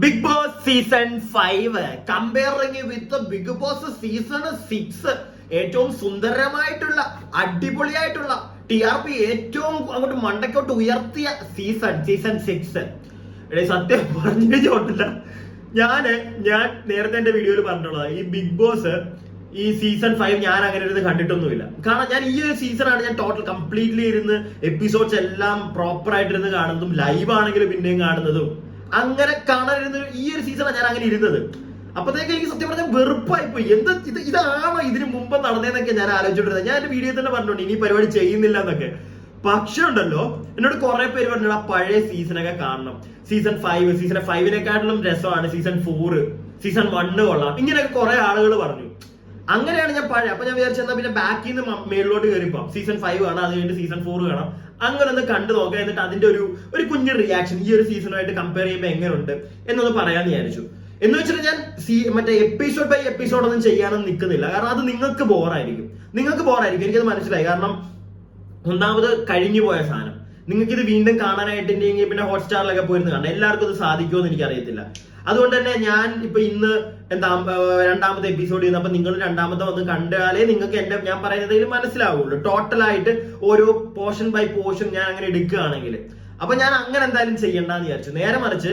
Big Boss season 5 comparing with Bigg Boss season 6 ഏറ്റവും സുന്ദരമായിട്ടുള്ള അടിപൊളിയായിട്ടുള്ള TRP ഏറ്റവും അങ്ങോട്ട് മണ്ടക്കോട്ട് ഉയർത്തിയ സീസൺ 6. സത്യം പറഞ്ഞു കഴിഞ്ഞോട്ടില്ല. ഞാൻ നേരത്തെ എന്റെ വീഡിയോയിൽ പറഞ്ഞിട്ടുള്ളത് ഈ ബിഗ് ബോസ് ഈ സീസൺ 5 ഞാൻ അങ്ങനെ ഇരുന്ന് കണ്ടിട്ടൊന്നുമില്ല. കാരണം ഞാൻ ഈ ഒരു സീസണാണ് ഞാൻ ടോട്ടൽ കംപ്ലീറ്റ്ലി ഇരുന്ന് എപ്പിസോഡ്സ് എല്ലാം പ്രോപ്പർ ആയിട്ടിരുന്ന് കാണുന്നതും ലൈവ് ആണെങ്കിലും പിന്നെയും കാണുന്നതും അങ്ങനെ കാണാനിരുന്ന ഈ ഒരു സീസണാണ് ഞാൻ അങ്ങനെ ഇരുന്നത്. അപ്പത്തേക്ക് എനിക്ക് സത്യം പറഞ്ഞാൽ വെറുപ്പായി പോയി. ഇതാണോ ഇതിന് മുമ്പ് നടന്നതെന്നൊക്കെ ഞാൻ ആലോചിച്ചിട്ടിരുന്നത്. ഞാൻ എന്റെ വീഡിയോ തന്നെ പറഞ്ഞിട്ടുണ്ട് ഇനി പരിപാടി ചെയ്യുന്നില്ല എന്നൊക്കെ. പക്ഷെ ഉണ്ടല്ലോ, എന്നോട് കുറെ പേര് പറഞ്ഞു ആ പഴയ സീസണൊക്കെ കാണണം, സീസൺ 5 രസമാണ് സീസൺ 4, സീസൺ 1 കൊള്ളാം, ഇങ്ങനെയൊക്കെ കുറെ ആളുകൾ പറഞ്ഞു. അങ്ങനെയാണ് ഞാൻ പഴയ. അപ്പൊ ഞാൻ വിചാരിച്ചെന്നാ പിന്നെ ബാക്കിൽ നിന്ന് മേളിലോട്ട് കയറിപ്പോ സീസൺ 5 കാണാം, അത് കഴിഞ്ഞിട്ട് സീസൺ 4 കാണാം, അങ്ങനെ ഒന്ന് കണ്ടു നോക്കാം. എന്നിട്ട് അതിന്റെ ഒരു കുഞ്ഞു റിയാക്ഷൻ ഈ ഒരു സീസണുമായിട്ട് കമ്പയർ ചെയ്യുമ്പോൾ എങ്ങനെയുണ്ട് എന്നൊന്ന് പറയാന്ന് വിചാരിച്ചു. എന്ന് വെച്ചിട്ട് ഞാൻ മറ്റേ എപ്പിസോഡ് ബൈ എപ്പിസോഡ് ഒന്നും ചെയ്യാനൊന്നും നിൽക്കുന്നില്ല. കാരണം അത് നിങ്ങൾക്ക് ബോറായിരിക്കും. എനിക്കത് മനസ്സിലായി. കാരണം ഒന്നാമത് കഴിഞ്ഞു പോയ സാധനം നിങ്ങൾക്ക് ഇത് വീണ്ടും കാണാനായിട്ടുണ്ടെങ്കിൽ പിന്നെ ഹോട്ട്സ്റ്റാറിലൊക്കെ പോയിരുന്നു കാണാം. എല്ലാവർക്കും ഇത് സാധിക്കുമോ എന്ന് എനിക്കറിയത്തില്ല. അതുകൊണ്ട് തന്നെ ഞാൻ ഇപ്പൊ ഇന്ന് രണ്ടാമത്തെ എപ്പിസോഡ് ചെയ്യുന്നത്. അപ്പൊ നിങ്ങൾ രണ്ടാമത്തെ വന്ന് കണ്ടാലേ നിങ്ങൾക്ക് ഞാൻ പറയുന്നതിൽ മനസ്സിലാവുള്ളൂ. ടോട്ടലായിട്ട് ഓരോ പോർഷൻ ബൈ പോർഷൻ ഞാൻ അങ്ങനെ എടുക്കുകയാണെങ്കിൽ. അപ്പൊ ഞാൻ അങ്ങനെ എന്തായാലും ചെയ്യണ്ടെന്ന് വിചാരിച്ചു. നേരെ മറിച്ച്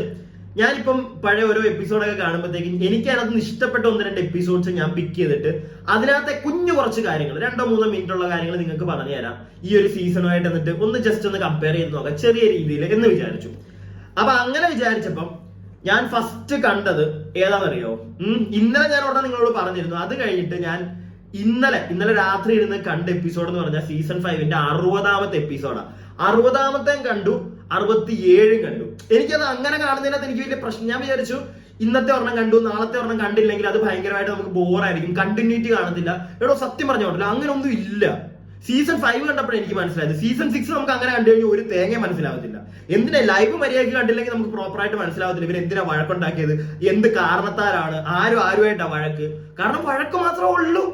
ഞാനിപ്പം പഴയ ഓരോ എപ്പിസോഡൊക്കെ കാണുമ്പോഴത്തേക്കും എനിക്ക് അതിനകത്ത് ഇഷ്ടപ്പെട്ട 1-2 എപ്പിസോഡ്സ് ഞാൻ പിക്ക് ചെയ്തിട്ട് അതിനകത്തെ കുറച്ച് കാര്യങ്ങൾ 2-3 മിനിറ്റുള്ള കാര്യങ്ങൾ നിങ്ങൾക്ക് പറഞ്ഞു തരാം. ഈ ഒരു സീസണുമായിട്ട് എന്നിട്ട് ഒന്ന് ജസ്റ്റ് ഒന്ന് കമ്പയർ ചെയ്ത് നോക്കാം ചെറിയ രീതിയിൽ എന്ന് വിചാരിച്ചു. അപ്പൊ അങ്ങനെ വിചാരിച്ചപ്പം ഞാൻ ഫസ്റ്റ് കണ്ടത് ഏതാണെന്നറിയോ? ഇന്നലെ ഞാൻ ഉടനെ നിങ്ങളോട് പറഞ്ഞിരുന്നു. അത് കഴിഞ്ഞിട്ട് ഞാൻ ഇന്നലെ രാത്രി ഇരുന്ന് കണ്ട എപ്പിസോഡ് എന്ന് പറഞ്ഞാൽ സീസൺ 5 60ാമത്തെ എപ്പിസോഡാണ്. 60ാമത്തെ കണ്ടു, 67 കണ്ടു. എനിക്കത് അങ്ങനെ കാണുന്നതിനകത്ത് എനിക്ക് വലിയ പ്രശ്നം. ഞാൻ വിചാരിച്ചു ഇന്നത്തെ ഒരെണ്ണം കണ്ടു, നാളത്തെ ഒരെണ്ണം കണ്ടില്ലെങ്കിൽ അത് ഭയങ്കരമായിട്ട് നമുക്ക് ബോറായിരിക്കും, കണ്ടിന്യൂറ്റി കാണത്തില്ല. സത്യം പറഞ്ഞോട്ടില്ല, അങ്ങനെ ഒന്നും ഇല്ല. സീസൺ 5 കണ്ടപ്പോഴേ എനിക്ക് മനസ്സിലായത്. സീസൺ 6 നമുക്ക് അങ്ങനെ കണ്ടു കഴിഞ്ഞാൽ ഒരു തേങ്ങ മനസ്സിലാവത്തില്ല. എന്തിനാ ലൈവ് മര്യാദയ്ക്ക് കണ്ടില്ലെങ്കിൽ നമുക്ക് പ്രോപ്പറായിട്ട് മനസ്സിലാവത്തില്ല ഇവർ എന്തിനാ വഴക്കുണ്ടാക്കിയത്, എന്ത് കാരണത്താലാണ്, ആരുമായിട്ടാ വഴക്ക്. കാരണം വഴക്ക് മാത്രമേ ഉള്ളൂ,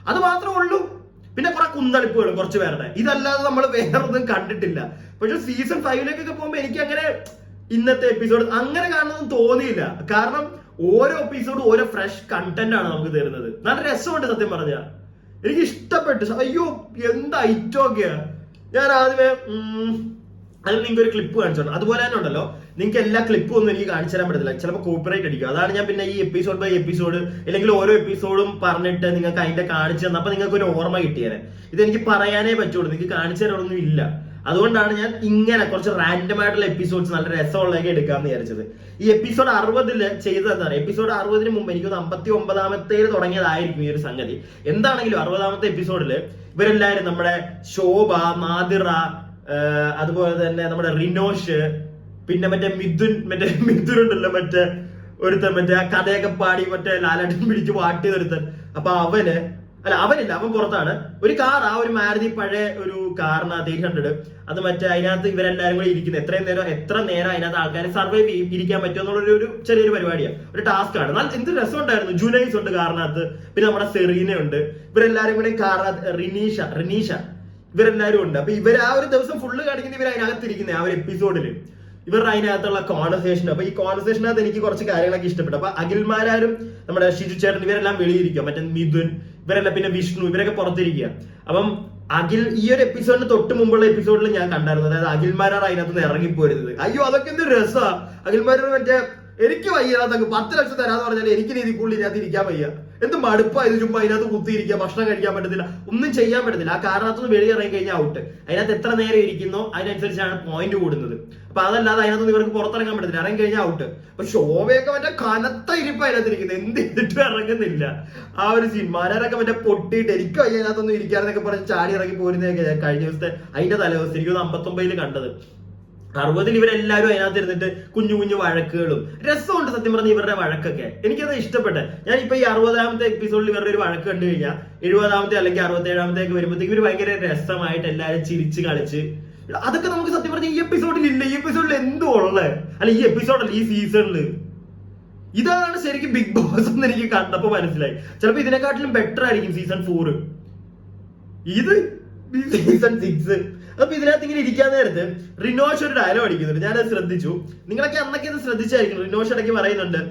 അത് മാത്രമേ ഉള്ളൂ. പിന്നെ കുറെ കുന്തളിപ്പുകളും കുറച്ച് പേരുടെ. ഇതല്ലാതെ നമ്മൾ വേറെ ഒന്നും കണ്ടിട്ടില്ല. പക്ഷെ സീസൺ 5 പോകുമ്പോ എനിക്ക് അങ്ങനെ ഇന്നത്തെ എപ്പിസോഡ് അങ്ങനെ കാണണമെന്ന് തോന്നിയില്ല. കാരണം ഓരോ എപ്പിസോഡും ഓരോ ഫ്രഷ് കണ്ടന്റ് ആണ് നമുക്ക് തരുന്നത്. നല്ല രസമുണ്ട് സത്യം പറഞ്ഞ. എനിക്ക് ഇഷ്ടപ്പെട്ടു. അയ്യോ എന്ത് ഐറ്റമൊക്കെയാ. ഞാൻ ആദ്യമേ അതിൽ നിങ്ങൾക്ക് ഒരു ക്ലിപ്പ് കാണിച്ചോളൂ. അതുപോലെ തന്നെ ഉണ്ടല്ലോ, നിങ്ങൾക്ക് എല്ലാ ക്ലിപ്പും ഒന്നും എനിക്ക് കാണിച്ചു തരാൻ പറ്റത്തില്ല, ചിലപ്പോൾ കോപ്പിറൈറ്റ് അടിക്കും. അതാണ് ഞാൻ പിന്നെ ഈ എപ്പിസോഡ് ബൈ എപ്പിസോഡ് അല്ലെങ്കിൽ ഓരോ എപ്പിസോഡും പറഞ്ഞിട്ട് നിങ്ങൾക്ക് അതിന്റെ കാണിച്ചു തന്നപ്പോൾ നിങ്ങൾക്ക് ഒരു ഓർമ്മ കിട്ടിയത്. ഇതെനിക്ക് പറയാനേ പറ്റുള്ളൂ, നിങ്ങൾക്ക് കാണിച്ചു തരാനൊന്നും ഇല്ല. അതുകൊണ്ടാണ് ഞാൻ ഇങ്ങനെ കുറച്ച് റാൻഡം ആയിട്ടുള്ള എപ്പിസോഡ്സ് നല്ല രസമുള്ളതൊക്കെ എടുക്കാമെന്ന് വിചാരിച്ചത്. ഈ എപ്പിസോഡ് 60 ചെയ്തതെന്താണ്? എപ്പിസോഡ് 60 മുമ്പ് എനിക്ക് 59ാമത്തേൽ തുടങ്ങിയതായിരിക്കും ഈ ഒരു സംഗതി. എന്താണെങ്കിലും 60ാമത്തെ എപ്പിസോഡിൽ ഇവരെല്ലാവരും നമ്മുടെ ശോഭ, നാദിറ, അതുപോലെ തന്നെ നമ്മുടെ റിനോഷ്, പിന്നെ മിഥുൻ ഉണ്ടല്ലോ, ഒരുത്തൻ ആ കഥയൊക്കെ പാടി ലാലാട്ടൻ പിടിച്ച് വാട്ടിയതൊരുത്തൻ. അപ്പൊ അവൻ പുറത്താണ്. ഒരു കാർ, ആ ഒരു മാരുതി പഴയ ഒരു കാറിനകത്ത് 800, അത് അതിനകത്ത് ഇവരെല്ലാരും കൂടി ഇരിക്കുന്നത്. എത്ര നേരം അതിനകത്ത് ആൾക്കാരെ സർവൈവ് ഇരിക്കാൻ പറ്റും എന്നുള്ള ഒരു ചെറിയൊരു പരിപാടിയാണ്, ഒരു ടാസ്ക് ആണ്. എന്നാൽ എന്ത് രസമുണ്ടായിരുന്നു. ജുനൈസ് ഉണ്ട് കാറിനകത്ത്, പിന്നെ നമ്മുടെ സെറീന ഉണ്ട്, ഇവരെല്ലാരും കൂടി കാറിനകത്ത്, റിനീഷ ഇവരെല്ലാരും ഉണ്ട്. അപ്പൊ ഇവർ ആ ഒരു ദിവസം ഫുള്ള് കാണിക്കുന്ന ഇവർ അതിനകത്തിരിക്കുന്നത് ആ ഒരു എപ്പിസോഡില് ഇവരുടെ അതിനകത്തുള്ള കോൺവെർസേഷൻ. അപ്പൊ ഈ കോൺവെർസേഷനകത്ത് എനിക്ക് കുറച്ച് കാര്യങ്ങളൊക്കെ ഇഷ്ടപ്പെട്ടു. അപ്പൊ അഖിൽമാരും നമ്മുടെ ഷിജു ചേട്ടൻ ഇവരെല്ലാം വെളിയിരിക്കുക, മിഥുൻ ഇവരെല്ലാം, പിന്നെ വിഷ്ണു ഇവരൊക്കെ പുറത്തിരിക്കുക. അപ്പം ഈ ഒരു എപ്പിസോഡിന് തൊട്ട് മുമ്പുള്ള എപ്പിസോഡിൽ ഞാൻ കണ്ടായിരുന്നു, അതായത് അഖിൽമാരാണ് അതിനകത്ത് നിന്ന് ഇറങ്ങിപ്പോരുന്നത്. അയ്യോ അതൊക്കെ എന്ത് രസമാണ്. അഖിൽമാരോട് എനിക്ക് വയ്യാതൊക്കെ 10 ലക്ഷം തരാന്ന് പറഞ്ഞാൽ എനിക്ക് രീതിക്കുള്ളിൽ ഇതിനകത്ത് ഇരിക്കാൻ വയ്യ. എന്ത് മടുപ്പാ ഇത്. ചുമ്മാ അതിനകത്ത് കുത്തിയിരിക്കുക, ഭക്ഷണം കഴിക്കാൻ പറ്റത്തില്ല, ഒന്നും ചെയ്യാൻ പറ്റത്തില്ല. ആ കാരണത്തുനിന്ന് വെളിയിറങ്ങി കഴിഞ്ഞാൽ ഔട്ട്. അതിനകത്ത് എത്ര നേരം ഇരിക്കുന്നോ അതിനനുസരിച്ചാണ് പോയിന്റ് കൂടുന്നത്. അപ്പൊ അതല്ലാതെ അതിനകത്ത് ഇവർക്ക് പുറത്തിറങ്ങാൻ പറ്റത്തില്ല, ഇറങ്ങി കഴിഞ്ഞാൽ ഔട്ട്. അപ്പൊ ശോഭയൊക്കെ കനത്ത ഇരിപ്പ് അതിനകത്തിരിക്കുന്നത്, എന്ത് ചെയ്തിട്ടും ഇറങ്ങുന്നില്ല. ആ ഒരു സീൻ മാരൊക്കെ പൊട്ടിയിട്ട് എനിക്ക് വയ്യ അതിനകത്തൊന്നും ഇരിക്കാന്നൊക്കെ പറഞ്ഞ് ചാടി ഇറങ്ങി പോരുന്നതൊക്കെ ഞാൻ കഴിഞ്ഞ ദിവസത്തെ അതിന്റെ തലേദിവസം എനിക്ക് 59 കണ്ടത്. 60 ഇവരെല്ലാവരും അതിനകത്ത് ഇരുന്നിട്ട് കുഞ്ഞു വഴക്കുകളും രസമുണ്ട് സത്യം പറഞ്ഞ. ഇവരുടെ വഴക്കൊക്കെ എനിക്കത് ഇഷ്ടപ്പെട്ടെ. ഞാൻ ഇപ്പൊ ഈ 60ാമത്തെ എപ്പിസോഡിൽ ഇവരുടെ ഒരു വഴക്ക് കണ്ടു കഴിഞ്ഞാൽ 70ാമത്തെ അല്ലെങ്കിൽ 67ാമത്തേക്ക് വരുമ്പോഴത്തേക്ക് ഇവർ ഭയങ്കര രസമായിട്ട് എല്ലാവരും ചിരിച്ച് കളിച്ച്, അതൊക്കെ നമുക്ക് സത്യം പറഞ്ഞ ഈ എപ്പിസോഡിൽ ഇല്ല. ഈ എപ്പിസോഡിൽ എന്തോ ഉള്ളേ, അല്ല ഈ എപ്പിസോഡല്ല ഈ സീസണില്. ഇതാണ് ശരിക്കും ബിഗ് ബോസ് എന്ന് എനിക്ക് കണ്ടപ്പോ മനസ്സിലായി. ചിലപ്പോ ഇതിനെക്കാട്ടിലും ബെറ്റർ ആയിരിക്കും സീസൺ 4. ഇത് സീസൺ 6 അപ്പൊ ഇതിനകത്ത് ഇങ്ങനെ ഇരിക്കാൻ നേരത്ത് റിനോഷ് ഒരു ഡയലോഗ് അടിക്കുന്നുണ്ട്. ഞാനത് ശ്രദ്ധിച്ചു. നിങ്ങളൊക്കെ അന്നൊക്കെ ഇത് ശ്രദ്ധിച്ചായിരിക്കും. റിനോഷ് ഇടയ്ക്ക് പറയുന്നുണ്ട്,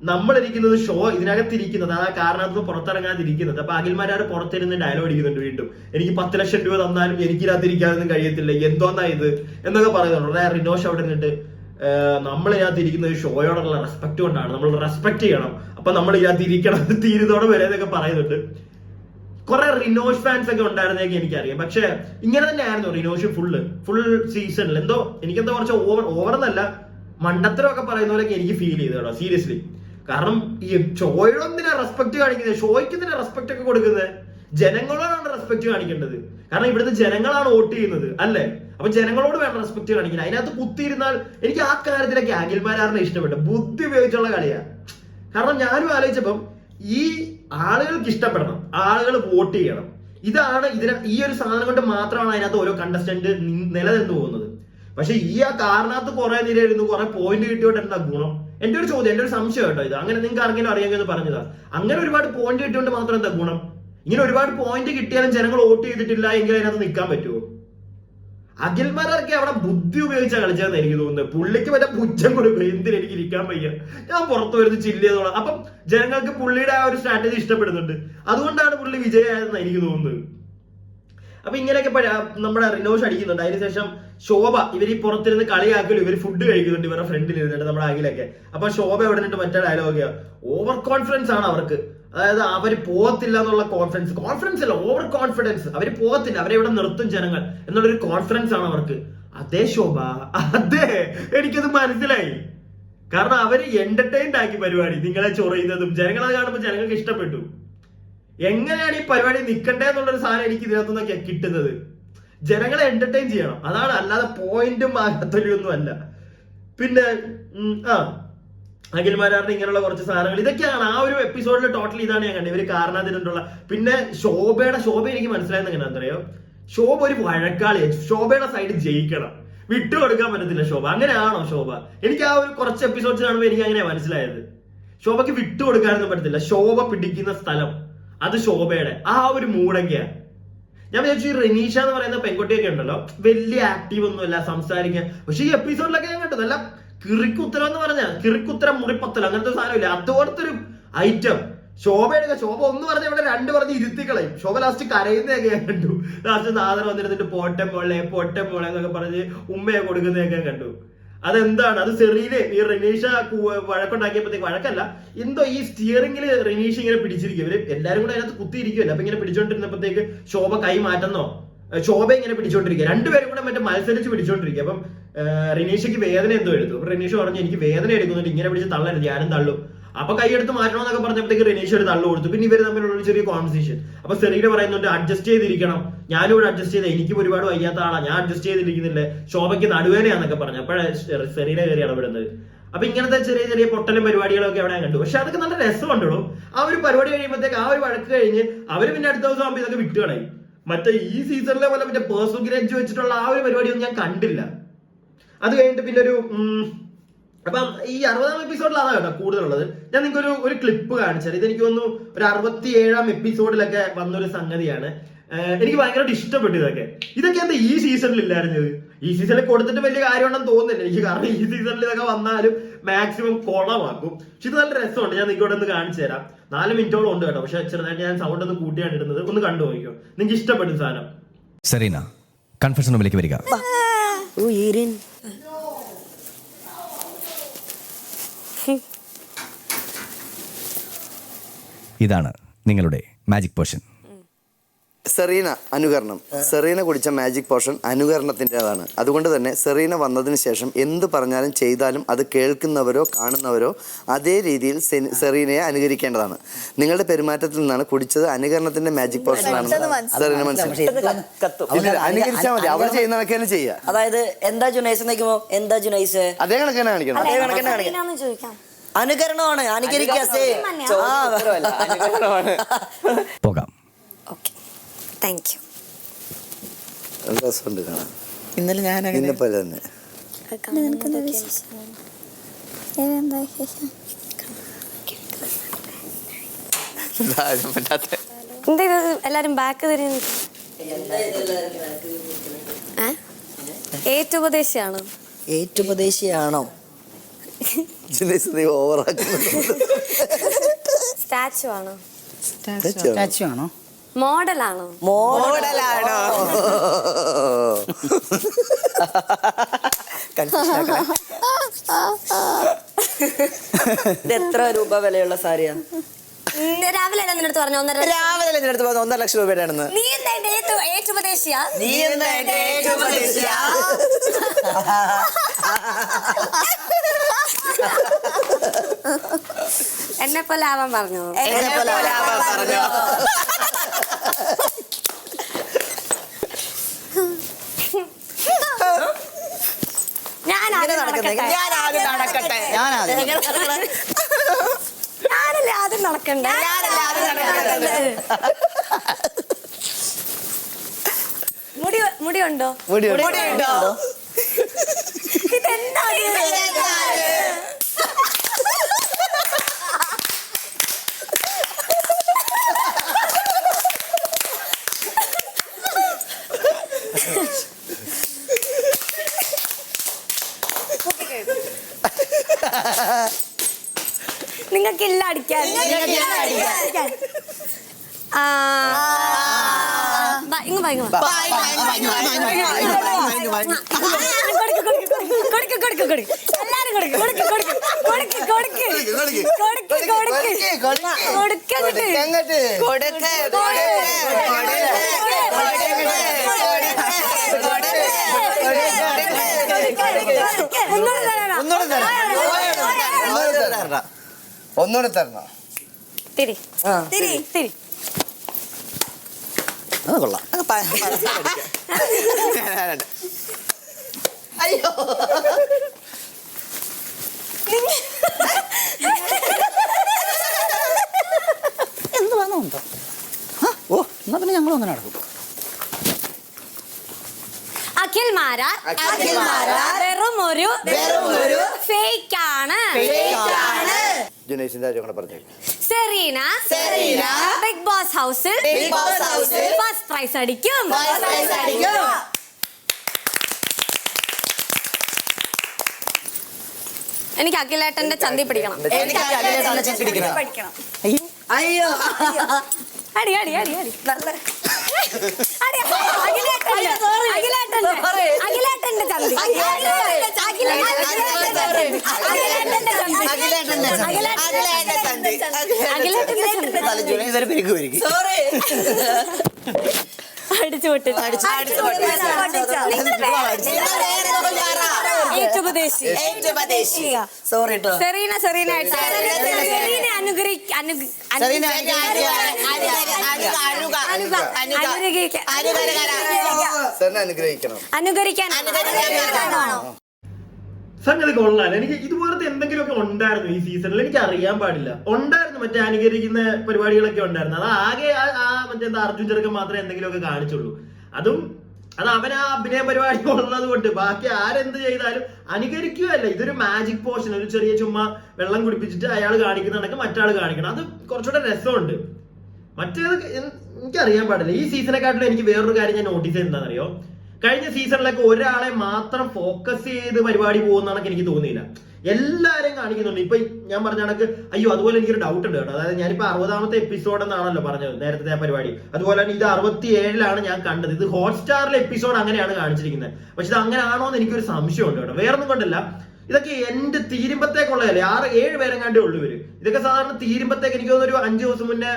നമ്മളിരിക്കുന്നത് ഷോ ഇതിനകത്തിരിക്കുന്നത്, ആ കാരണത്ത് പുറത്തിറങ്ങാതിരിക്കുന്നത്. അപ്പൊ അഖിൽമാരാട് പുറത്തിരുന്ന് ഡയലോഗ് അടിക്കുന്നുണ്ട് വീണ്ടും, എനിക്ക് 10 ലക്ഷം രൂപ തന്നാലും എനിക്കിതിനകത്തിരിക്കാനൊന്നും കഴിയത്തില്ല, എന്തോന്നാ ഇത് എന്നൊക്കെ പറയുന്നുണ്ട്. റിനോഷ് അവിടെ നിന്നിട്ട് നമ്മൾ ഇതിനകത്തിരിക്കുന്നത് ഷോയോടുള്ള റെസ്പെക്ട് കൊണ്ടാണ്, നമ്മൾ റെസ്പെക്ട് ചെയ്യണം, അപ്പൊ നമ്മൾ ഇതിനകത്തിരിക്കണം തീരുന്നോടെ വരെ എന്നൊക്കെ പറയുന്നുണ്ട്. കുറെ റിനോഷ് ഫാൻസ് ഒക്കെ ഉണ്ടായിരുന്നേക്ക് എനിക്കറിയാം. പക്ഷെ ഇങ്ങനെ തന്നെയായിരുന്നു റിനോഷ് ഫുൾ സീസണിൽ. എനിക്കെന്തോ കുറച്ച് ഓവർ എന്നല്ല, മണ്ടത്തരമൊക്കെ പറയുന്ന പോലെയൊക്കെ എനിക്ക് ഫീൽ ചെയ്തു കേട്ടോ, സീരിയസ്ലി. കാരണം ഈ ഷോയോടെന്തിനാ റെസ്പെക്ട് കാണിക്കുന്നത്? ഷോയ്ക്ക് എന്തിനാ റെസ്പെക്ട് ഒക്കെ കൊടുക്കുന്നത്? ജനങ്ങളോടാണ് റെസ്പെക്ട് കാണിക്കേണ്ടത്. കാരണം ഇവിടുത്തെ ജനങ്ങളാണ് വോട്ട് ചെയ്യുന്നത് അല്ലേ? അപ്പൊ ജനങ്ങളോട് വേണം റെസ്പെക്ട് കാണിക്കുന്നത്. അതിനകത്ത് കുത്തിയിരുന്നാൽ എനിക്ക് ആ കാര്യത്തിലൊക്കെ അഖിൽമാരാറിനെ ഇഷ്ടപ്പെട്ടു. ബുദ്ധി ഉപയോഗിച്ചുള്ള കളിയാ. കാരണം ഞാനും ആലോചിച്ചപ്പം ഈ ആളുകൾക്ക് ഇഷ്ടപ്പെടണം, ആളുകൾ വോട്ട് ചെയ്യണം. ഇതാണ് ഈ ഒരു സാധനം കൊണ്ട് മാത്രമാണ് അതിനകത്ത് ഓരോ കണ്ടസ്റ്റന്റ് നിലനിന്ന് പോകുന്നത്. പക്ഷെ ഈ കാരണത്ത് കുറെ നിലയിരുന്നു, കുറെ പോയിന്റ് കിട്ടിയോട്ട് എന്താ ഗുണം? എന്റെ ഒരു ചോദ്യം, എന്റെ ഒരു സംശയം കേട്ടോ ഇത്. അങ്ങനെ നിങ്ങൾക്ക് ആർക്കെങ്കിലും അറിയാമെന്ന് പറഞ്ഞതാ. അങ്ങനെ ഒരുപാട് പോയിന്റ് കിട്ടിയോണ്ട് മാത്രം എന്താ ഗുണം? ഇങ്ങനെ ഒരുപാട് പോയിന്റ് കിട്ടിയാലും ജനങ്ങൾ വോട്ട് ചെയ്തിട്ടില്ല എങ്കിൽ അതിനകത്ത് നിൽക്കാൻ പറ്റുമോ? അഖിൽമാരൊക്കെ അവിടെ ബുദ്ധി ഉപയോഗിച്ചാ കളിച്ചതെന്ന് എനിക്ക് തോന്നുന്നത്. പുള്ളിക്ക് മറ്റേ പുച്ഛം കൊടുക്കും, എന്തിന് എനിക്ക് ഇരിക്കാൻ വയ്യ, ഞാൻ പുറത്തു വരുന്ന ചില്ല് ചെയ്തോളാം. അപ്പം ജനങ്ങൾക്ക് പുള്ളിയുടെ ആ ഒരു സ്ട്രാറ്റജി ഇഷ്ടപ്പെടുന്നുണ്ട്. അതുകൊണ്ടാണ് പുള്ളി വിജയമായതെന്ന് എനിക്ക് തോന്നുന്നത്. അപ്പൊ ഇങ്ങനെയൊക്കെ നമ്മുടെ റിനോഷ് അടിക്കുന്നുണ്ട്. അതിനുശേഷം ശോഭ ഇവര് പുറത്തിരുന്ന് കളിയാക്കലും, ഇവര് ഫുഡ് കഴിക്കുന്നുണ്ട് ഇവരുടെ ഫ്രണ്ടിൽ ഇരുന്നിട്ട്, നമ്മുടെ അഖിലൊക്കെ. അപ്പൊ ശോഭ എവിടെ നിന്നിട്ട് മറ്റേ ഡയലോഗ്, ഓവർ കോൺഫിഡൻസ് ആണ് അവർക്ക്. അതായത് അവര് പോകത്തില്ല എന്നുള്ള കോൺഫിഡൻസ് അല്ല, ഓവർ കോൺഫിഡൻസ്. അവര് പോകത്തില്ല, അവരെ ഇവിടെ നിർത്തും ജനങ്ങൾ എന്നുള്ളൊരു കോൺഫിഡൻസ് ആണ് അവർക്ക്. അതേ ശോഭ, അതെ, എനിക്കത് മനസ്സിലായി. കാരണം അവര് എന്റർടൈൻഡ് ആക്കി പരിപാടി, നിങ്ങളെ ചൊറിയുന്നതും. ജനങ്ങളത് കാണുമ്പോൾ ജനങ്ങൾക്ക് ഇഷ്ടപ്പെട്ടു. എങ്ങനെയാണ് ഈ പരിപാടി നിൽക്കണ്ടേ എന്നുള്ളൊരു സാധനം എനിക്ക് ഇതിനകത്തുനിന്നൊക്കെ കിട്ടുന്നത്. ജനങ്ങളെ എന്റർടൈൻ ചെയ്യണം, അതാണ്. അല്ലാതെ പോയിന്റും മാറ്റത്തൊലിയൊന്നും അല്ല. പിന്നെ അഖിൽമാരാറിന് ഇങ്ങനെയുള്ള കുറച്ച് സാധനങ്ങൾ, ഇതൊക്കെയാണ് ആ ഒരു എപ്പിസോഡിൽ ടോട്ടൽ. ഇതാണ് ഞാൻ കണ്ടത്, ഇവര് കാരണത്തിനുള്ള. പിന്നെ ശോഭ എനിക്ക് മനസ്സിലായെന്ന് എങ്ങനെയാ അറിയോ, ശോഭ ഒരു വഴക്കാളിയാണ്. ശോഭയുടെ സൈഡ് ജയിക്കണം, വിട്ടുകൊടുക്കാൻ പറ്റത്തില്ല ശോഭ. അങ്ങനെയാണോ ശോഭ? എനിക്ക് ആ ഒരു കുറച്ച് എപ്പിസോഡ്സ് കാണുമ്പോൾ എനിക്ക് അങ്ങനെയാ മനസ്സിലായത്. ശോഭയ്ക്ക് വിട്ടുകൊടുക്കാനൊന്നും പറ്റത്തില്ല. ശോഭ പിടിക്കുന്ന സ്ഥലം അത് ശോഭയുടെ ആ ഒരു മൂടൊക്കെയാ. ഞാൻ വിചാരിച്ചു ഈ റെനീഷ എന്ന് പറയുന്ന പെൺകുട്ടിയൊക്കെ ഉണ്ടല്ലോ, വലിയ ആക്റ്റീവ് ഒന്നുമല്ല, സംസാരിക്കാൻ. പക്ഷെ ഈ എപ്പിസോഡിലൊക്കെ ഞാൻ കണ്ടത് നല്ല കിറിക്കുത്തരം എന്ന് പറഞ്ഞാൽ കിറിക്കുത്തരം മുറിപ്പത്തൽ, അങ്ങനത്തെ സാധനമില്ല, അതുപോലത്തെ ഒരു ഐറ്റം. ശോഭ ഒന്ന് പറഞ്ഞ ഇവിടെ 2 പറഞ്ഞ് ഇരുത്തിക്കളയും. ശോഭ ലാസ്റ്റ് കരയുന്നതൊക്കെ ഞാൻ കണ്ടു. ലാസ്റ്റ് നാദർ വന്നിരുന്നിട്ട് പോട്ടെ മോളെ എന്നൊക്കെ പറഞ്ഞ് ഉമ്മയെ കൊടുക്കുന്നതൊക്കെ കണ്ടു. അതെന്താണ്? അത് സെറീനെ ഈ റെനീഷ വഴക്കുണ്ടാക്കിയപ്പോഴത്തേക്ക്, വഴക്കല്ല, എന്തോ ഈ സ്റ്റിയറിംഗിൽ റെനീഷ ഇങ്ങനെ പിടിച്ചിരിക്കും. ഇവര് എല്ലാരും കൂടെ അതിനകത്ത് കുത്തിയിരിക്കുമല്ലോ. അപ്പൊ ഇങ്ങനെ പിടിച്ചോണ്ടിരുന്നപ്പോഴത്തേക്ക് ശോഭ കൈ മാറ്റുന്നോ, ശോഭ ഇങ്ങനെ പിടിച്ചോണ്ടിരിക്കുക, 2 പേരും കൂടെ മറ്റേ മത്സരിച്ച് പിടിച്ചോണ്ടിരിക്കുക. അപ്പം റിനീഷയ്ക്ക് വേദന എന്തോ എടുത്തു. അപ്പൊ റിനീഷ് പറഞ്ഞു, എനിക്ക് വേദന എടുക്കുന്നുണ്ട്, ഇങ്ങനെ പിടിച്ച് തള്ളരുത്, ഞാനും തള്ളും. അപ്പൊ കൈയെടുത്ത് മാറ്റണമെന്നൊക്കെ പറഞ്ഞപ്പോഴത്തേക്ക് റിനീഷ് ഒരു തള്ളു കൊടുത്തു. പിന്നെ ഇവര് തമ്മിലുള്ള ചെറിയ കോൺവെർസേഷൻ. അപ്പൊ സെറീന പറയുന്നുണ്ട്, അഡ്ജസ്റ്റ് ചെയ്തിരിക്കണം, ഞാനും ഇവിടെ അഡ്ജസ്റ്റ് ചെയ്ത്, എനിക്കും ഒരുപാട് വയ്യാത്ത ആളാ, ഞാൻ അഡ്ജസ്റ്റ് ചെയ്തിരിക്കുന്നില്ലേ, ശോഭയ്ക്ക് നടുവേനയാന്നൊക്കെ പറഞ്ഞു. അപ്പോഴേ സെറീന കയറി ഇടപെടുന്നത്. അപ്പൊ ഇങ്ങനത്തെ ചെറിയ പൊട്ടലും പരിപാടികളൊക്കെ അവിടെ കണ്ടു. പക്ഷെ അതൊക്കെ നല്ല രസമുണ്ടോ. ആ ഒരു പരിപാടി കഴിയുമ്പോഴത്തേക്ക്, ആ ഒരു വഴക്ക് കഴിഞ്ഞ് അവര് പിന്നെ അടുത്ത ദിവസം ആകുമ്പോൾ ഇതൊക്കെ വിട്ടുകളയും. മറ്റേ ഈ സീസണിലെ പോലെ മറ്റേ പേഴ്സണൽ ഗ്രഡ്ജ് വെച്ചിട്ടുള്ള ആ ഒരു പരിപാടിയൊന്നും ഞാൻ കണ്ടില്ല. അത് കഴിഞ്ഞിട്ട് പിന്നെ അപ്പം ഈ 60ാം എപ്പിസോഡിൽ അതാണ് കേട്ടോ കൂടുതലുള്ളത്. ഞാൻ നിങ്ങൾക്ക് ഒരു ക്ലിപ്പ് കാണിച്ചത്. ഇതെനിക്ക് തോന്നുന്നു ഒരു 67ാം എപ്പിസോഡിലൊക്കെ വന്നൊരു സംഗതിയാണ്. എനിക്ക് ഭയങ്കരമായിട്ട് ഇഷ്ടപ്പെട്ടു ഇതൊക്കെ എന്താ ഈ സീസണിൽ ഇല്ലായിരുന്നത്? ഈ സീസണിൽ കൊടുത്തിട്ട് വലിയ കാര്യമുണ്ടെന്ന് തോന്നുന്നില്ല എനിക്ക്. കാരണം ഈ സീസണിൽ ഇതൊക്കെ വന്നാലും മാക്സിമം കുളമാക്കും. പക്ഷെ ഇത് നല്ല രസമുണ്ട്. ഞാൻ നിങ്ങൾക്ക് ഇവിടെ ഒന്ന് കാണിച്ചു തരാം. 4 മിനിറ്റോളം ഉണ്ട് കേട്ടോ. പക്ഷെ ചെറുതായിട്ട് ഞാൻ സൗണ്ട് ഒന്ന് കൂട്ടിയാണ് ഇടുന്നത്. ഒന്ന് കണ്ടു നോക്കിയോ, നിങ്ങൾക്ക് ഇഷ്ടപ്പെടും സാധനം. സെറീന, കൺഫെഷൻ റൂമിലേക്ക് വരിക. ഇതാണ് നിങ്ങളുടെ മാജിക് പോഷൻ. സെറീന അനുകരണം. സെറീന കുടിച്ച മാജിക് പോഷൻ അനുകരണത്തിൻ്റെതാണ്. അതുകൊണ്ട് തന്നെ സെറീന വന്നതിന് ശേഷം എന്ത് പറഞ്ഞാലും ചെയ്താലും അത് കേൾക്കുന്നവരോ കാണുന്നവരോ അതേ രീതിയിൽ സെറീനയെ അനുകരിക്കേണ്ടതാണ്. നിങ്ങളുടെ പെരുമാറ്റത്തിൽ നിന്നാണ് കുടിച്ചത് അനുകരണത്തിന്റെ മാജിക് പോഷൻ ആണെന്ന് സെറീന മനസ്സിലാക്കി. അനുകരിച്ചാൽ മതി, അവർ ചെയ്യുന്നതൊക്കെ തന്നെ ചെയ്യുക. അതായത് എന്താ ജുനൈസ് നോക്കുമ്പോ എന്താ ജുനൈസ് അതേ കണക്ക് തന്നെ കാണിക്കണം. അനുകരണമാണ്, പോകാം. രസമുണ്ട് കാണാൻ. ഇന്നലെ ഞാൻ ഇന്നപ്പോലെ തന്നെ എല്ലാരും ബാക്ക് തരുന്നു. ഏറ്റുപദേശിയാണോ? ഏറ്റുപദേശിയാണോ? ജുനൈസ് നീ ഓവറാക്കുന്നത്. സ്റ്റാച്ചു ആണോ? സ്റ്റാച്ചു ആണോ? മോഡലാണോ? മോഡലാണോ? ഇത് എത്ര രൂപ വിലയുള്ള സാരിയാ? രാവിലെ നിന്റെ അടുത്ത് പറഞ്ഞു രാവിലെ നിന്റെ അടുത്ത് പറഞ്ഞു 1.5 ലക്ഷം രൂപയുടെയാണെന്ന്. നീ എന്താ ഏറ്റുപദേശിയാ? നീ എന്താ എന്റെ ഏറ്റുപദേശിയാ? എന്നെ പോലെ ആവാൻ പറഞ്ഞു. ഞാനല്ലേ ആദ്യം നടക്കണ്ടേ? മുടിയുണ്ടോ? മുടിയുണ്ടോ? ഇതെന്താ നിങ്ങൾക്കില്ല അടിക്കാൻ. ഇങ്ങ് ഒന്നുകൂടെ തരണം. തിരി തിരി തിരി. അത് കൊള്ളാം. അയ്യോ എന്ത് വന്നുണ്ടോ? ഓ എന്നാ പിന്നെ ഞങ്ങളും അങ്ങനെ നടക്കും. അഖിൽ മാരാർ വെറും ഒരു ഫേക്ക് ആണ്. ജുനൈസിന്റെ കാര്യം കൂടെ പറഞ്ഞു. സെറീന ബിഗ് ബോസ് ഹൗസിൽ ഫസ്റ്റ് പ്രൈസ് അടിക്കും. എനിക്ക് അഖിലേട്ടന്റെ ചന്തി പിടിക്കണം. അയ്യോ അടി അടി അടി അടി അഖിലേട്ടന്റെ ചന്തി. അടിച്ചു പൊട്ടിച്ചു. സോറി കേട്ടോ. സെറീന അനുകരിക്കാൻ. സംഗതി കൊള്ളാൻ. എനിക്ക് ഇതുപോലത്തെ എന്തെങ്കിലുമൊക്കെ ഉണ്ടായിരുന്നു ഈ സീസണിൽ. എനിക്ക് അറിയാൻ പാടില്ല. ഉണ്ടായിരുന്നു മറ്റേ അനുകരിക്കുന്ന പരിപാടികളൊക്കെ ഉണ്ടായിരുന്നു. അത് ആകെ മറ്റേ അർജുൻ ചെറുക്കൻ മാത്രമേ എന്തെങ്കിലുമൊക്കെ കാണിച്ചുള്ളൂ. അത് അവൻ ആ അഭിനയ പരിപാടി ഉള്ളത് കൊണ്ട് ബാക്കി ആരെന്ത് ചെയ്താലും അനുകരിക്കുകയല്ല. ഇതൊരു മാജിക് പോർഷൻ. ഒരു ചെറിയ ചുമ്മാ വെള്ളം കുടിപ്പിച്ചിട്ട് അയാൾ കാണിക്കുന്നുണ്ടെങ്കിൽ മറ്റാൾ കാണിക്കണം. അത് കുറച്ചുകൂടെ രസമുണ്ട്. മറ്റേത് എനിക്കറിയാൻ പാടില്ല. ഈ സീസണെക്കാട്ടിലും എനിക്ക് വേറൊരു കാര്യം ഞാൻ നോട്ടീസ് ചെയ്ത് എന്താണെന്നറിയോ? കഴിഞ്ഞ സീസണിലൊക്കെ ഒരാളെ മാത്രം ഫോക്കസ് ചെയ്ത് പരിപാടി പോകുന്നതാണെന്ന് എനിക്ക് തോന്നിയില്ല. എല്ലാരും കാണിക്കുന്നുണ്ട്. ഇപ്പൊ ഞാൻ പറഞ്ഞ കണക്ക് അയ്യോ അതുപോലെ എനിക്കൊരു ഡൗട്ട് ഉണ്ട് കേട്ടോ. അതായത് ഞാനിപ്പോ 60ാമത്തെ എപ്പിസോഡ് എന്നാണല്ലോ പറഞ്ഞത് നേരത്തെ ആ പരിപാടി. അതുപോലെ തന്നെ ഇത് 67ലാണ് ഞാൻ കണ്ടത്. ഇത് ഹോട്ട്സ്റ്റാറിലെ എപ്പിസോഡ് അങ്ങനെയാണ് കാണിച്ചിരിക്കുന്നത്. പക്ഷെ ഇത് അങ്ങനെ ആണോ എന്ന് എനിക്കൊരു സംശയമുണ്ട് കേട്ടോ. വേറൊന്നും കൊണ്ടല്ല, ഇതൊക്കെ എന്റെ തീരുമ്പത്തേക്കുള്ളതല്ലേ. 6-7 പേരെങ്ങാണ്ടേ ഉള്ളൂ ഇവര്. ഇതൊക്കെ സാധാരണ തീരുമ്പത്തേക്ക് എനിക്ക് തോന്നുന്നു ഒരു 5 ദിവസം മുന്നേ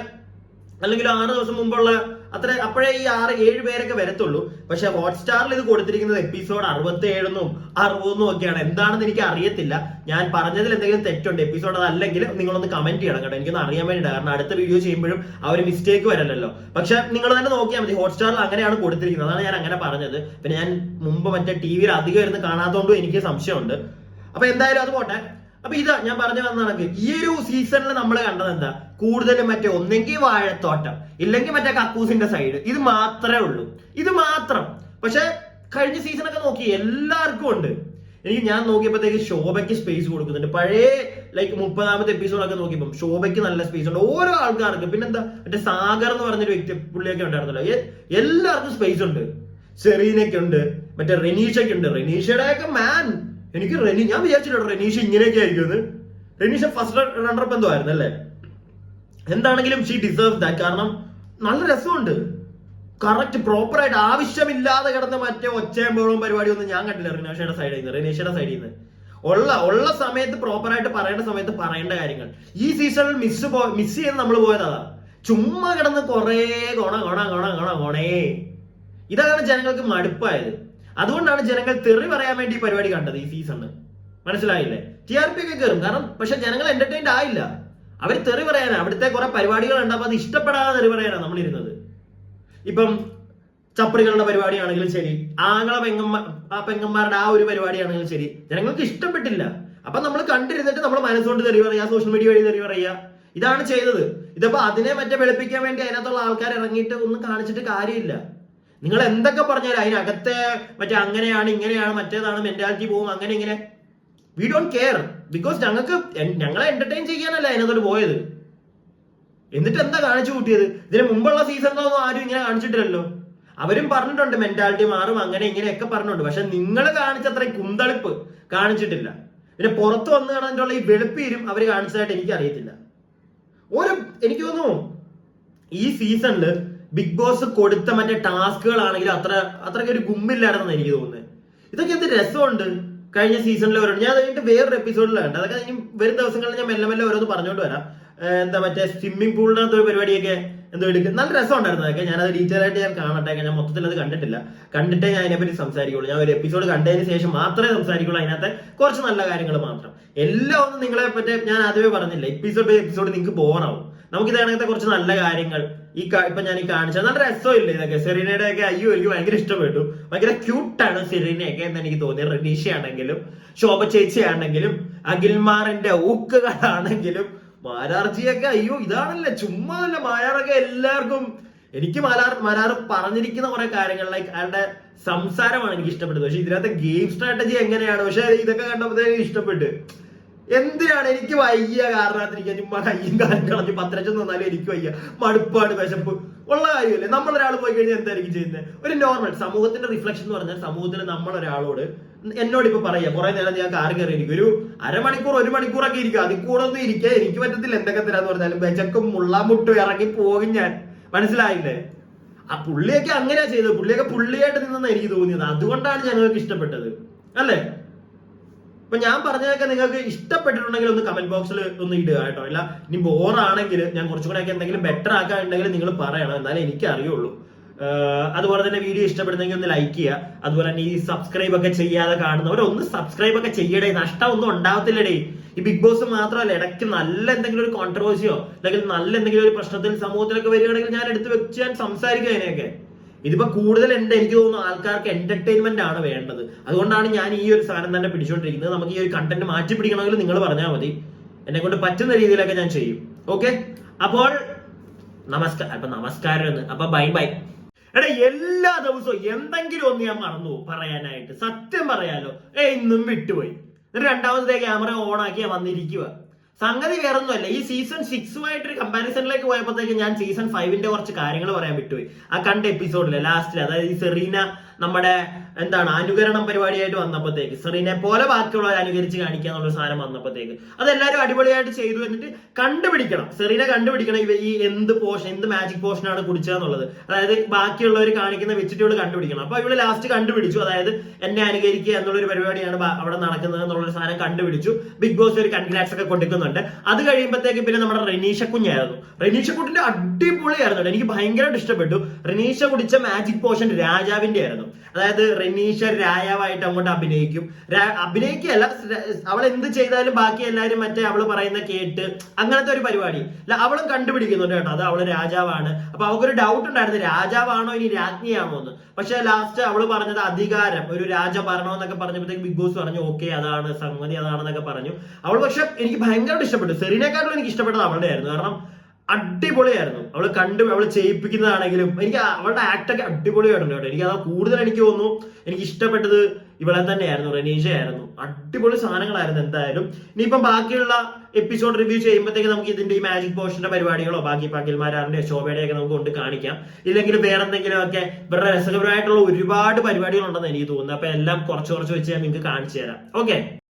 അല്ലെങ്കിൽ 6 ദിവസം മുമ്പുള്ള അത്ര അപ്പോഴേ ഈ 6-7 പേരൊക്കെ വരത്തുള്ളൂ. പക്ഷെ ഹോട്ട്സ്റ്റാറിൽ ഇത് കൊടുത്തിരിക്കുന്നത് എപ്പിസോഡ് 67 60 ഒക്കെയാണ്. എന്താണെന്ന് എനിക്ക് അറിയത്തില്ല. ഞാൻ പറഞ്ഞതിൽ എന്തെങ്കിലും തെറ്റുണ്ട് എപ്പിസോഡ് അതല്ലെങ്കിൽ നിങ്ങളൊന്ന് കമന്റ് ചെയ്യണം കേട്ടോ. എനിക്കൊന്ന് അറിയാൻ വേണ്ടിയിട്ടാണ്. കാരണം അടുത്ത വീഡിയോ ചെയ്യുമ്പോഴും ആ ഒരു മിസ്റ്റേക്ക് വരല്ലോ. പക്ഷെ നിങ്ങൾ തന്നെ നോക്കിയാൽ മതി. ഹോട്ട്സ്റ്റാറിൽ അങ്ങനെയാണ് കൊടുത്തിരിക്കുന്നത്. അതാണ് ഞാൻ അങ്ങനെ പറഞ്ഞത്. പിന്നെ ഞാൻ മുമ്പ് മറ്റേ ടിവിയിൽ അധികം ഇരുന്ന് കാണാത്തതുകൊണ്ടും എനിക്ക് സംശയമുണ്ട്. അപ്പൊ എന്തായാലും അത് പോട്ടെ. അപ്പൊ ഇതാ ഞാൻ പറഞ്ഞു വന്ന കണക്ക് ഈ ഒരു സീസണിൽ നമ്മൾ കണ്ടത് എന്താ, കൂടുതലും മറ്റേ ഒന്നെങ്കിൽ വാഴത്തോട്ടം ഇല്ലെങ്കിൽ മറ്റേ കക്കൂസിന്റെ സൈഡ്. ഇത് മാത്രമേ ഉള്ളൂ. ഇത് മാത്രം. പക്ഷെ കഴിഞ്ഞ സീസണൊക്കെ നോക്കി എല്ലാവർക്കും ഉണ്ട്. ഞാൻ നോക്കിയപ്പോഴത്തേക്ക് ശോഭയ്ക്ക് സ്പേസ് കൊടുക്കുന്നുണ്ട്. പഴയ ലൈക്ക് 30ാമത്തെ എപ്പിസോഡൊക്കെ നോക്കിയപ്പോൾ ശോഭയ്ക്ക് നല്ല സ്പേസ് ഉണ്ട്. ഓരോ ആൾക്കാർക്ക്. പിന്നെന്താ മറ്റേ സാഗർ എന്ന് പറഞ്ഞൊരു വ്യക്തി പുള്ളിയൊക്കെ ഉണ്ടായിരുന്നല്ലോ. എല്ലാവർക്കും സ്പേസ് ഉണ്ട്. സെറീനയ്ക്ക് ഉണ്ട്, മറ്റേ റെനീഷയ്ക്ക് ഉണ്ട്. റെനീഷയുടെ ഒക്കെ മാൻ എനിക്ക് ഞാൻ വിചാരിച്ചിട്ടുണ്ട് റെനീഷ ഇങ്ങനെയൊക്കെ ആയിരിക്കും. റെനീഷ ഫസ്റ്റ് റണ്ണറപ്പ് എന്തോ ആയിരുന്നു അല്ലേ. എന്താണെങ്കിലും ഷീ ഡിസേർവ് ദാറ്റ്. കാരണം നല്ല രസമുണ്ട്. കറക്റ്റ് പ്രോപ്പർ ആയിട്ട് ആവശ്യമില്ലാതെ കിടന്ന മറ്റേ ഒച്ചയമ്പോഴും പരിപാടിയൊന്നും ഞാൻ കണ്ടില്ല റെനീഷയുടെ സൈഡിൽ നിന്ന്. ഉള്ള സമയത്ത് പ്രോപ്പർ ആയിട്ട് പറയേണ്ട സമയത്ത് പറയേണ്ട കാര്യങ്ങൾ. ഈ സീസണിൽ മിസ് ചെയ്ത് നമ്മൾ പോയതാ. ചുമ്മാ കിടന്ന് കൊറേ കൊണേ. ഇതാണ് ജനങ്ങൾക്ക് മടുപ്പായത്. അതുകൊണ്ടാണ് ജനങ്ങൾ തെറി പറയാൻ വേണ്ടി ഈ പരിപാടി കണ്ടത് ഈ സീസണിൽ. മനസ്സിലായില്ലേ? TRP ഒക്കെ കയറും. കാരണം പക്ഷെ ജനങ്ങൾ എന്റർടൈൻഡ് ആയില്ല. അവർ തെറി പറയാനാ. അവിടുത്തെ കുറെ പരിപാടികൾ ഉണ്ടാകുമ്പോൾ അത് ഇഷ്ടപ്പെടാതെ തെറി പറയാനാ നമ്മളിരുന്നത്. ഇപ്പം ചപ്പറികളുടെ പരിപാടിയാണെങ്കിലും ശരി, പെങ്ങന്മാരുടെ ആ ഒരു പരിപാടിയാണെങ്കിലും ശരി, ജനങ്ങൾക്ക് ഇഷ്ടപ്പെട്ടില്ല. അപ്പൊ നമ്മൾ കണ്ടിരുന്നിട്ട് നമ്മൾ മനസ്സുകൊണ്ട് തെറി പറയുക, സോഷ്യൽ മീഡിയ വഴി തെറി പറയുക, ഇതാണ് ചെയ്തത്. ഇതിപ്പോ അതിനെ മറ്റേ വെളുപ്പിക്കാൻ വേണ്ടി അതിനകത്തുള്ള ആൾക്കാർ ഇറങ്ങിയിട്ട് ഒന്നും കാണിച്ചിട്ട് കാര്യമില്ല. നിങ്ങൾ എന്തൊക്കെ പറഞ്ഞാലും അതിനകത്തെ മറ്റേ അങ്ങനെയാണ് ഇങ്ങനെയാണ് മറ്റേതാണ് മെന്റാലിറ്റി പോകും അങ്ങനെ ഇങ്ങനെ. We don't care. ബിക്കോസ് ഞങ്ങളെ എന്റർടൈൻ ചെയ്യാനല്ല അതിനകത്തോട്ട് പോയത്. എന്നിട്ട് എന്താ കാണിച്ചു കൂട്ടിയത്? ഇതിന് മുമ്പുള്ള സീസണിലൊന്നും ആരും ഇങ്ങനെ കാണിച്ചിട്ടില്ലല്ലോ. അവരും പറഞ്ഞിട്ടുണ്ട് മെന്റാലിറ്റി മാറും അങ്ങനെ ഇങ്ങനെയൊക്കെ പറഞ്ഞിട്ടുണ്ട്. പക്ഷെ നിങ്ങൾ കാണിച്ചത്രയും കുന്തളിപ്പ് കാണിച്ചിട്ടില്ല. പിന്നെ പുറത്ത് വന്ന് കാണാനുള്ള ഈ വെളുപ്പീരും അവര് കാണിച്ചതായിട്ട് എനിക്ക് അറിയത്തില്ല. എനിക്ക് തോന്നുന്നു ഈ സീസണില് ബിഗ് ബോസ് കൊടുത്ത മറ്റേ ടാസ്കുകളാണെങ്കിലും അത്രയ്ക്ക് ഒരു ഗുമ്മില്ലായിരുന്നെന്ന് എനിക്ക് തോന്നുന്നത്. ഇതൊക്കെ എന്ത് രസമുണ്ട്. കഴിഞ്ഞ സീസണിൽ ഞാൻ കഴിഞ്ഞിട്ട് വേറൊരു എപ്പിസോഡിലാണ്. അതൊക്കെ ഇനി വരും ദിവസങ്ങളിൽ ഞാൻ മെല്ലെ മെല്ലെ ഓരോന്ന് പറഞ്ഞോണ്ട് വരാം. എന്താ മറ്റേ സ്വിമ്മിംഗ് പൂളിനകത്ത് ഒരു പരിപാടിയൊക്കെ എന്തോ എടുക്കും. നല്ല രസം ഉണ്ടായിരുന്നു അതൊക്കെ. ഞാനത് ഡീറ്റെയിൽ ആയിട്ട് ഞാൻ കാണട്ടെ. ഞാൻ മൊത്തത്തിൽ അത് കണ്ടിട്ടില്ല. കണ്ടിട്ടേ ഞാൻ അതിനെപ്പറ്റി സംസാരിക്കുള്ളൂ. ഞാൻ ഒരു എപ്പിസോഡ് കണ്ടതിന് ശേഷം മാത്രമേ സംസാരിക്കുള്ളൂ. അതിനകത്ത് കുറച്ച് നല്ല കാര്യങ്ങൾ മാത്രം. എല്ലാം ഒന്നും നിങ്ങളെ പറ്റി ഞാൻ ആദ്യമേ പറഞ്ഞില്ല. എപ്പിസോഡ് ബൈ എപ്പിസോഡ് നിങ്ങൾക്ക് ബോറാവും. നമുക്ക് ഇതിനകത്തെ കുറച്ച് നല്ല കാര്യങ്ങൾ ഇപ്പൊ ഞാൻ ഈ കാണിച്ചത് നല്ല രസമില്ല ഇതൊക്കെ. സെറീനയുടെ ഒക്കെ അയ്യോ എനിക്ക് ഭയങ്കര ഇഷ്ടപ്പെട്ടു. ഭയങ്കര ക്യൂട്ടാണ് സെറീനയൊക്കെ എന്ന് എനിക്ക് തോന്നി. റെനീഷ ആണെങ്കിലും ശോഭ ചേച്ചി ആണെങ്കിലും അഖിൽമാറിന്റെ ഊക്കുകളാണെങ്കിലും മാരാർജിയൊക്കെ അയ്യോ ഇതാണല്ലേ ചുമ്മാ അല്ല. മാരാറൊക്കെ എല്ലാവർക്കും എനിക്ക് മാരാറ് പറഞ്ഞിരിക്കുന്ന കുറെ കാര്യങ്ങൾ ലൈക്ക് അയാളുടെ സംസാരമാണ് എനിക്ക് ഇഷ്ടപ്പെട്ടത്. പക്ഷെ ഇതിനകത്ത് ഗെയിം സ്ട്രാറ്റജി എങ്ങനെയാണ്. പക്ഷെ ഇതൊക്കെ കണ്ടപ്പോഴത്തേക്ക് ഇഷ്ടപ്പെട്ട്. എന്തിനാണ് എനിക്ക് വയ്യ കാരണത്തിരിക്കാൻ ചുമ്മാ കയ്യും കാലം കളഞ്ഞ് 10 ലക്ഷം തന്നാലും എനിക്ക് വയ്യ. മടുപ്പാട് വിശപ്പ് ഉള്ള കാര്യമല്ലേ. നമ്മളൊരാൾ പോയി കഴിഞ്ഞാൽ എന്തായിരിക്കും ചെയ്യുന്നത്? ഒരു നോർമൽ സമൂഹത്തിന്റെ റിഫ്ലക്ഷൻ എന്ന് പറഞ്ഞാൽ സമൂഹത്തിൽ നമ്മളൊരാളോട് എന്നോട് ഇപ്പൊ പറയാ കുറെ നേരം ഞാൻ കാറ് കയറിയിരിക്കും ഒരു അരമണിക്കൂർ 1 മണിക്കൂറൊക്കെ ഇരിക്കും. അതിൽ കൂടെ ഒന്നും ഇരിക്കാൻ എനിക്ക് പറ്റത്തില്ല. എന്തൊക്കെ തരാന്ന് പറഞ്ഞാലും ബെച്ചക്കും മുള്ളാമുട്ടും ഇറങ്ങി പോകും ഞാൻ. മനസ്സിലായില്ലേ? ആ പുള്ളിയൊക്കെ അങ്ങനെയാ ചെയ്തത്. പുള്ളിയായിട്ട് നിന്നെന്ന് എനിക്ക് തോന്നിയത്. അതുകൊണ്ടാണ് ഞങ്ങൾക്ക് ഇഷ്ടപ്പെട്ടത് അല്ലേ. അപ്പൊ ഞാൻ പറഞ്ഞതൊക്കെ നിങ്ങൾക്ക് ഇഷ്ടപ്പെട്ടിട്ടുണ്ടെങ്കിൽ ഒന്ന് കമന്റ് ബോക്സിൽ ഒന്ന് ഇടുക കേട്ടോ. അല്ല ഇനി ബോറാണെങ്കിൽ ഞാൻ കുറച്ചുകൂടെ ഒക്കെ എന്തെങ്കിലും ബെറ്റർ ആക്കാനുണ്ടെങ്കിൽ നിങ്ങൾ പറയണം. എന്നാലേ എനിക്ക് അറിയുള്ളൂ. അതുപോലെ തന്നെ വീഡിയോ ഇഷ്ടപ്പെടുന്നെങ്കിൽ ഒന്ന് ലൈക്ക് ചെയ്യുക. അതുപോലെ തന്നെ ഈ സബ്സ്ക്രൈബ് ഒക്കെ ചെയ്യാതെ കാണുന്നവർ ഒന്ന് സബ്സ്ക്രൈബ് ഒക്കെ ചെയ്യടേ. നഷ്ടം ഒന്നും ഉണ്ടാവത്തില്ലടേ. ഈ ബിഗ് ബോസ് മാത്രമല്ല, ഇടയ്ക്ക് നല്ല എന്തെങ്കിലും ഒരു കോൺട്രവേഴ്സിയോ അല്ലെങ്കിൽ നല്ല എന്തെങ്കിലും ഒരു പ്രശ്നത്തിൽ സമൂഹത്തിലൊക്കെ വരികയാണെങ്കിൽ ഞാൻ എടുത്ത് വെച്ച് ഞാൻ സംസാരിക്കും അതിനെയൊക്കെ. ഇതിപ്പോ കൂടുതൽ എനിക്ക് തോന്നുന്നു ആൾക്കാർക്ക് എന്റർടൈൻമെന്റ് ആണ് വേണ്ടത്. അതുകൊണ്ടാണ് ഞാൻ ഈ ഒരു സാധനം തന്നെ പിടിച്ചുകൊണ്ടിരിക്കുന്നത്. നമുക്ക് ഈ ഒരു കണ്ടന്റ് മാറ്റി പിടിക്കണമെങ്കിൽ നിങ്ങൾ പറഞ്ഞാൽ മതി. എന്നെ കൊണ്ട് പറ്റുന്ന രീതിയിലൊക്കെ ഞാൻ ചെയ്യും. ഓക്കെ, അപ്പോൾ നമസ്കാരം. അപ്പൊ ബൈ ബൈ. എടാ എല്ലാ ദിവസവും എന്തെങ്കിലും ഒന്ന് ഞാൻ മറന്നു പറയാനായിട്ട്. സത്യം പറയാലോ, ഇന്നും വിട്ടുപോയി. എന്നിട്ട് രണ്ടാമത്തെ ക്യാമറ ഓൺ ആക്കി വന്നിരിക്കുക. സംഗതി വേറൊന്നുമല്ല. ഈ സീസൺ 6 കമ്പാരിസണിലേക്ക് പോയപ്പോഴത്തേക്ക് ഞാൻ സീസൺ 5 കുറച്ച് കാര്യങ്ങൾ പറയാൻ വിട്ടുപോയി. ആ കണ്ട എപ്പിസോഡില് ലാസ്റ്റില്, അതായത് ഈ സെറീന നമ്മുടെ അനുകരണം പരിപാടിയായിട്ട് വന്നപ്പോഴത്തേക്ക്, സെറീനെ പോലെ ബാക്കിയുള്ളവർ അനുകരിച്ച് കാണിക്കുക എന്നുള്ള സാധനം വന്നപ്പോഴത്തേക്ക് അതെല്ലാവരും അടിപൊളിയായിട്ട് ചെയ്തു. എന്നിട്ട് കണ്ടുപിടിക്കണം, സെറീനെ കണ്ടുപിടിക്കണം ഈ എന്ത് മാജിക് പോഷനാണ് കുടിച്ചതെന്നുള്ളത്. അതായത് ബാക്കിയുള്ളവർ കാണിക്കുന്ന വെച്ചിട്ട് ഇവള് കണ്ടുപിടിക്കണം. അപ്പൊ ഇവള് ലാസ്റ്റ് കണ്ടുപിടിച്ചു. അതായത് എന്നെ അനുകരിക്കുക എന്നുള്ളൊരു പരിപാടിയാണ് അവിടെ നടക്കുന്നത് എന്നുള്ളൊരു സാധനം കണ്ടുപിടിച്ചു. ബിഗ് ബോസ് ഒരു കൺഗ്രാറ്റ്സ് ഒക്കെ കൊടുക്കുന്നുണ്ട്. അത് കഴിയുമ്പോഴത്തേക്ക് പിന്നെ നമ്മുടെ റെനീഷ കുഞ്ഞായിരുന്നു. റെനീഷ കുട്ടിന്റെ അടിപൊളിയായിരുന്നു. എനിക്ക് ഭയങ്കരമായിട്ട് ഇഷ്ടപ്പെട്ടു. റെനീഷ കുടിച്ച മാജിക് പോഷൻ രാജാവിന്റെ ആയിരുന്നു. അതായത് റെനീഷ രാജാവായിട്ട് അങ്ങോട്ട് അഭിനയിക്കുകയല്ല, അവൾ എന്ത് ചെയ്താലും ബാക്കി എല്ലാവരും മറ്റേ അവള് പറയുന്ന കേട്ട് അങ്ങനത്തെ ഒരു പരിപാടി അവളും കണ്ടുപിടിക്കുന്നുണ്ട് കേട്ടോ. അത് അവള് രാജാവാണ്. അപ്പൊ അവൾക്കൊരു ഡൗട്ട് ഉണ്ടായിരുന്നു, രാജാവാണോ ഇനി രാജ്ഞിയാണോ എന്ന്. പക്ഷെ ലാസ്റ്റ് അവള് പറഞ്ഞത് അധികാരം, ഒരു രാജഭരണം എന്നൊക്കെ പറഞ്ഞപ്പോഴത്തേക്ക് ബിഗ് ബോസ് പറഞ്ഞു ഓക്കെ അതാണ് സംഗതി, അതാണെന്നൊക്കെ പറഞ്ഞു അവൾ. പക്ഷെ എനിക്ക് ഭയങ്കരമായിട്ട് ഇഷ്ടപ്പെട്ടു. സെറീനേക്കാളും എനിക്ക് ഇഷ്ടപ്പെട്ടത് അവളുടെ ആയിരുന്നു. കാരണം അടിപൊളിയായിരുന്നു. അവള് ചെയ്യിപ്പിക്കുന്നതാണെങ്കിലും എനിക്ക് അവളുടെ ആക്ടൊക്കെ അടിപൊളിയായിട്ടുണ്ട് കേട്ടോ. എനിക്ക് കൂടുതൽ എനിക്ക് തോന്നുന്നു എനിക്ക് ഇഷ്ടപ്പെട്ടത് ഇവളെ തന്നെയായിരുന്നു, റെനീഷയായിരുന്നു. അടിപൊളി സാധനങ്ങളായിരുന്നു. എന്തായാലും ഇനിയിപ്പം ബാക്കിയുള്ള എപ്പിസോഡ് റിവ്യൂ ചെയ്യുമ്പോഴത്തേക്ക് നമുക്ക് ഇതിന്റെ ഈ മാജിക് പോഷന്റെ പരിപാടികളോ ബാക്കി പകിൽമാരാറിന്റെ ശോഭയുടെ ഒക്കെ നമുക്ക് കൊണ്ട് കാണിക്കാം. ഇല്ലെങ്കിൽ വേറെ എന്തെങ്കിലും ഒക്കെ ഇവരുടെ രസകരമായിട്ടുള്ള ഒരുപാട് പരിപാടികൾ ഉണ്ടെന്ന് എനിക്ക് തോന്നുന്നു. അപ്പൊ എല്ലാം കുറച്ച് വെച്ച് ഞാൻ നിങ്ങൾക്ക് കാണിച്ചു തരാം. ഓക്കെ.